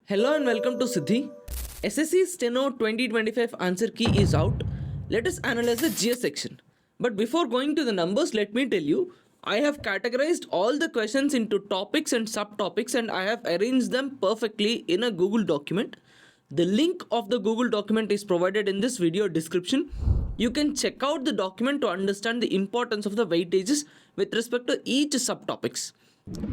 Hello and welcome to Siddhi. SSC Steno 2025 answer key is out. Let us analyze the GS section. But before going to the numbers, let me tell you, I have categorized all the questions into topics and subtopics and I have arranged them perfectly in a Google document. The link of the Google document is provided in this video description. You can check out the document to understand the importance of the weightages with respect to each subtopics.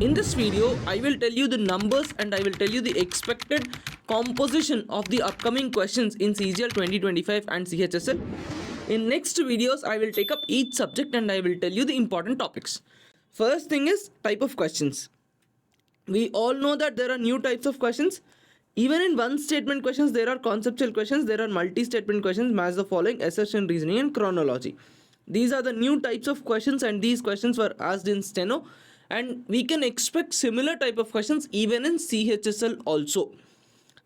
In this video, I will tell you the numbers and I will tell you the expected composition of the upcoming questions in CGL 2025 and CHSL. In next videos, I will take up each subject and I will tell you the important topics. First thing is type of questions. We all know that there are new types of questions. Even in one statement questions, there are conceptual questions, there are multi-statement questions, match the following, assertion, reasoning and chronology. These are the new types of questions and these questions were asked in Steno. And we can expect similar type of questions even in CHSL also.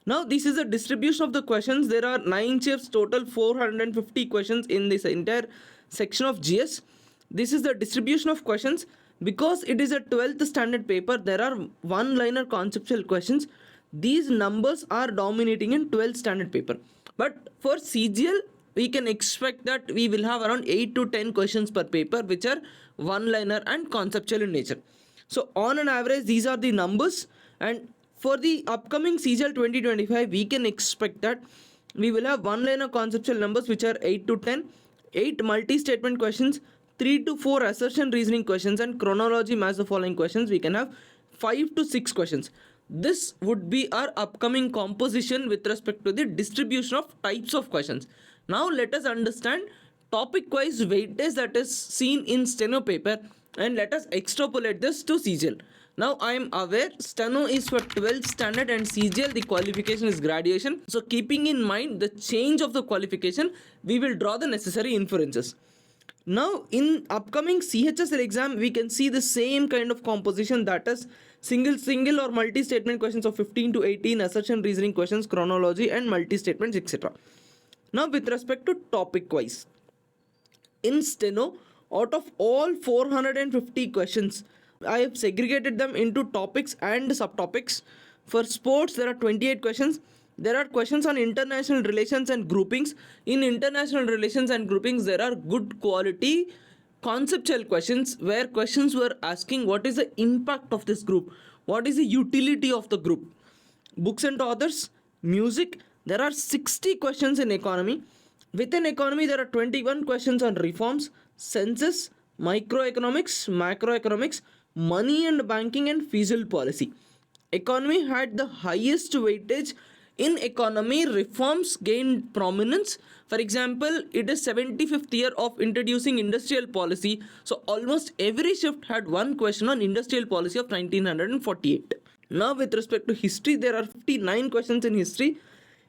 Now this is a distribution of the questions. There are 9 shifts, total 450 questions in this entire section of GS. This is the distribution of questions. Because it is a 12th standard paper, there are one-liner conceptual questions. These numbers are dominating in 12th standard paper. But for CGL, we can expect that we will have around 8 to 10 questions per paper which are one-liner and conceptual in nature. So on an average, these are the numbers, and for the upcoming CGL 2025, we can expect that we will have one-liner conceptual numbers which are 8 to 10, 8 multi-statement questions, 3 to 4 assertion reasoning questions, and chronology match the following questions. We can have 5 to 6 questions. This would be our upcoming composition with respect to the distribution of types of questions. Now let us understand topic-wise weightage that is seen in Steno paper and let us extrapolate this to CGL. Now I am aware Steno is for 12th standard and CGL the qualification is graduation. So keeping in mind the change of the qualification, we will draw the necessary inferences. Now in upcoming CHSL exam, we can see the same kind of composition, that is single or multi-statement questions of 15 to 18, assertion reasoning questions, chronology and multi-statements, etc. Now with respect to topic wise, in Steno, out of all 450 questions, I have segregated them into topics and subtopics. For sports, there are 28 questions. There are questions on international relations and groupings. In international relations and groupings, there are good quality conceptual questions where questions were asking what is the impact of this group, what is the utility of the group. Books and authors, music, there are 60 questions in economy. Within economy, there are 21 questions on reforms, census, microeconomics, macroeconomics, money and banking and fiscal policy. Economy had the highest weightage. In economy, reforms gained prominence. For example, it is 75th year of introducing industrial policy. So almost every shift had one question on industrial policy of 1948. Now with respect to history, there are 59 questions in history.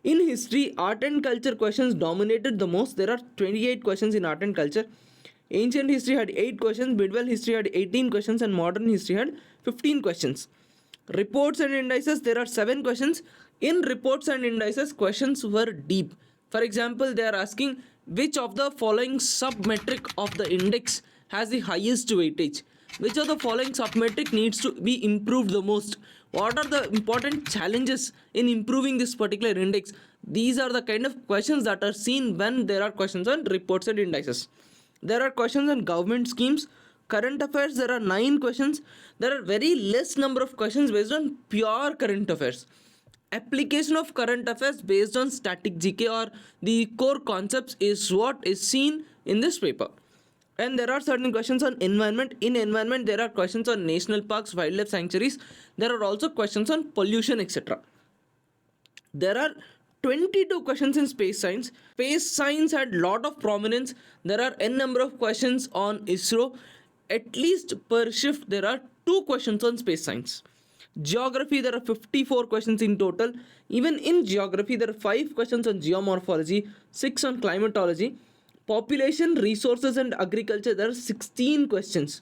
In history, art and culture questions dominated the most. There are 28 questions in art and culture. Ancient history had 8 questions, medieval history had 18 questions and modern history had 15 questions. Reports and indices, there are 7 questions. In reports and indices, questions were deep. For example, they are asking which of the following submetric of the index has the highest weightage. Which of the following submetric needs to be improved the most? What are the important challenges in improving this particular index? These are the kind of questions that are seen when there are questions on reports and indices. There are questions on government schemes. Current affairs, there are 9 questions. There are very less number of questions based on pure current affairs. Application of current affairs based on static GK or the core concepts is what is seen in this paper. And there are certain questions on environment. In environment, there are questions on national parks, wildlife sanctuaries. There are also questions on pollution, etc. There are 22 questions in space science. Space science had lot of prominence. There are n number of questions on ISRO. At least per shift, there are 2 questions on space science. Geography, there are 54 questions in total. Even in geography, there are 5 questions on geomorphology, 6 on climatology. Population, resources and agriculture, there are 16 questions.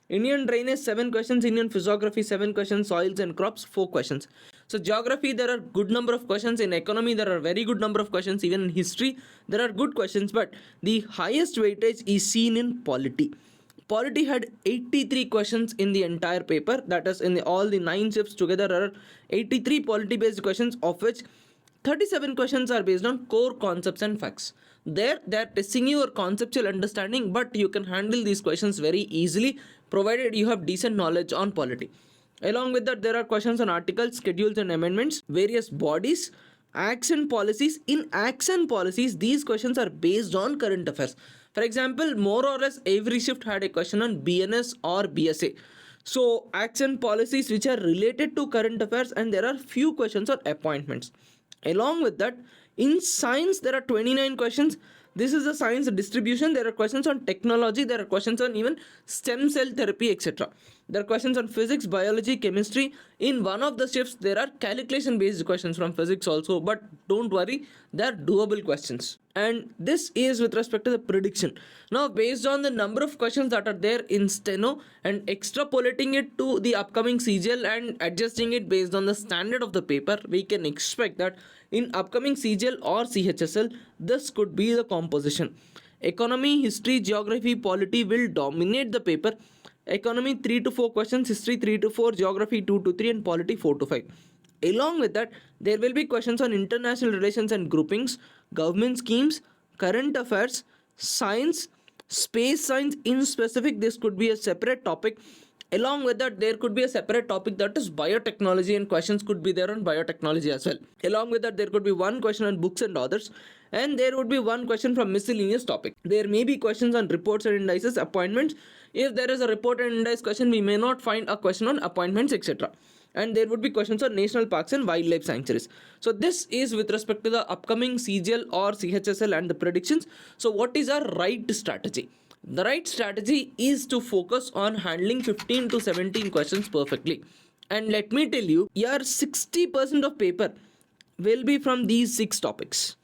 Indian drainage, 7 questions. Indian physiography, 7 questions. Soils and crops, 4 questions. So geography, there are good number of questions. In economy, there are very good number of questions. Even in history, there are good questions. But the highest weightage is seen in polity. Polity had 83 questions in the entire paper, that is in all the 9 shifts together are 83 polity based questions, of which 37 questions are based on core concepts and facts. There they are testing your conceptual understanding, but you can handle these questions very easily provided you have decent knowledge on polity. Along with that, there are questions on articles, schedules and amendments, various bodies, acts and policies. In acts and policies, these questions are based on current affairs. For example, more or less every shift had a question on BNS or BSA. So acts and policies which are related to current affairs, and there are few questions on appointments. Along with that, in science there are 29 questions. This is the science distribution. There are questions on technology, there are questions on even stem cell therapy, etc. There are questions on physics, biology, chemistry. In one of the shifts there are calculation based questions from physics also, but don't worry, they are doable questions. And this is with respect to the prediction. Now based on the number of questions that are there in Steno and extrapolating it to the upcoming CGL and adjusting it based on the standard of the paper, we can expect that in upcoming CGL or CHSL this could be the composition. Economy, history, geography, polity will dominate the paper. Economy 3 to 4 questions, history 3 to 4, geography 2 to 3 and polity 4 to 5. Along with that, there will be questions on international relations and groupings, government schemes, current affairs, science, space science in specific. This could be a separate topic. Along with that, there could be a separate topic, that is biotechnology, and questions could be there on biotechnology as well. Along with that, there could be one question on books and authors, and there would be one question from miscellaneous topic. There may be questions on reports and indices, appointments. If there is a report and indice question, we may not find a question on appointments, etc. And there would be questions on national parks and wildlife sanctuaries. So this is with respect to the upcoming CGL or CHSL and the predictions. So what is our right strategy? The right strategy is to focus on handling 15 to 17 questions perfectly. And let me tell you, your 60% of paper will be from these 6 topics: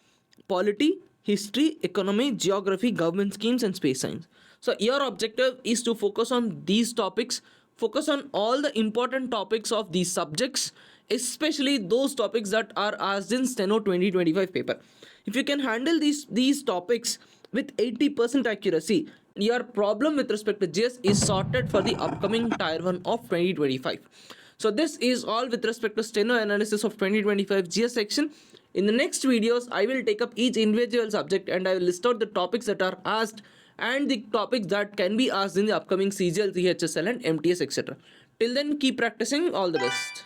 polity, history, economy, geography, government schemes and space science. So your objective is to focus on these topics, focus on all the important topics of these subjects, especially those topics that are asked in Steno 2025 paper. If you can handle these topics with 80% accuracy, your problem with respect to GS is sorted for the upcoming tier 1 of 2025. So this is all with respect to Steno analysis of 2025 GS section. In the next videos, I will take up each individual subject and I will list out the topics that are asked and the topics that can be asked in the upcoming CGL, CHSL and MTS, etc. Till then, keep practicing. All the best.